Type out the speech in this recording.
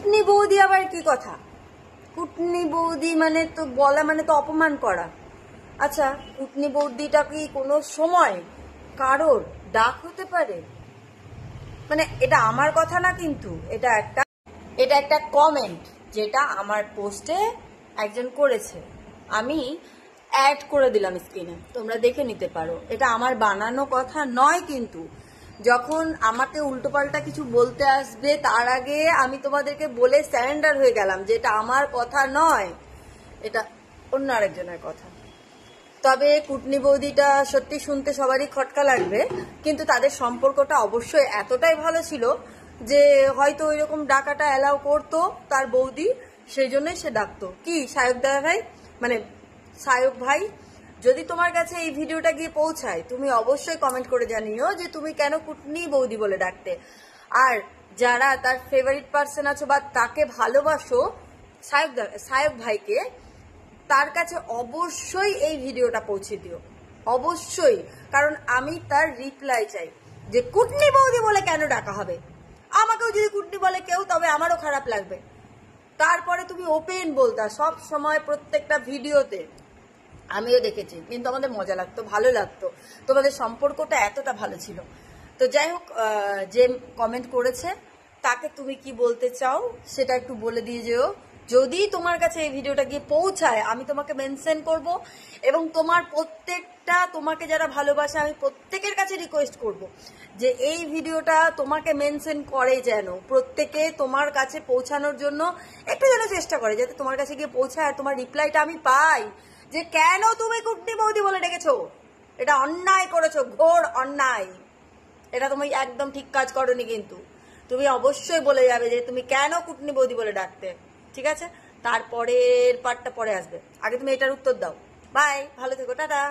কুটনি বৌদি আবার কি কথা? কুটনি বৌদি মানে তো বলা মানে তো অপমান করা। আচ্ছা, কুটনি বৌদিটা কি কোনো সময় কারোর ডাক হতে পারে? মানে এটা আমার কথা না, কিন্তু এটা একটা কমেন্ট যেটা আমার পোস্টে একজন করেছে। আমি অ্যাড করে দিলাম স্ক্রিনে, তোমরা দেখে নিতে পারো। এটা আমার বানানো কথা নয়, কিন্তু যখন আমাকে উল্টোপাল্টা কিছু বলতে আসবে তার আগে আমি তোমাদেরকে বলে স্যারেন্ডার হয়ে গেলাম যে এটা আমার কথা নয়, এটা অন্য আরেকজনের কথা। তবে কুটনি বৌদিটা সত্যি শুনতে সবারই খটকা লাগবে, কিন্তু তাদের সম্পর্কটা অবশ্যই এতটাই ভালো ছিল যে হয়তো ওইরকম ডাকাটা অ্যালাউ করতো তার বৌদি, সেই জন্যই সে ডাকতো। কি সায়ক দাদা ভাই, মানে সায়ক ভাই, যদি তোমার কাছে এই ভিডিওটা গিয়ে পৌঁছায় তুমি অবশ্যই কমেন্ট করে জানিও যে তুমি কেন কুটনি বৌদি বলে ডাকতে। আর যারা তার ফেভারিট পার্সন আছো বা তাকে ভালোবাসো, সায়ক ভাইকে, তার কাছে অবশ্যই এই ভিডিওটা পৌঁছে দিও, অবশ্যই। কারণ আমি তার রিপ্লাই চাই যে কুটনি বৌদি বলে কেন ডাকা হবে। আমাকেও যদি কুটনি বলে কেউ, তবে আমারও খারাপ লাগবে। তারপরে তুমি ওপেন বলতা সব সময় প্রত্যেকটা ভিডিওতে, আমিও দেখেছি, কিন্তু আমাদের মজা লাগতো, ভালো লাগতো, তোমাদের সম্পর্কটা এতটা ভালো ছিল। তো যাই হোক, যে কমেন্ট করেছে তাকে তুমি কি বলতে চাও সেটা একটু বলে দিয়ে যেও। যদি তোমার কাছে এই ভিডিওটা গিয়ে পৌঁছায় আমি তোমাকে মেনশন করব, এবং তোমাকে যারা ভালোবাসে আমি প্রত্যেকের কাছে রিকোয়েস্ট করব যে এই ভিডিওটা তোমাকে মেনশন করে, যেন প্রত্যেকে তোমার কাছে পৌঁছানোর জন্য একটু যেন চেষ্টা করে, যাতে তোমার কাছে গিয়ে পৌঁছায় আর তোমার রিপ্লাইটা আমি পাই যে কেন তুমি কুটনি বৌদি বলে ডেকেছো। এটা অন্যায় করেছো, ঘোর অন্যায়। এটা তুমি একদম ঠিক কাজ করোনি, কিন্তু তুমি অবশ্যই বলে যাবে যে তুমি কেন কুটনি বৌদি বলে ডাকতে। ঠিক আছে, তারপরের পার্টটা পরে আসবে, আগে তুমি এটার উত্তর দাও। বাই, ভালো থেকো, টাটা।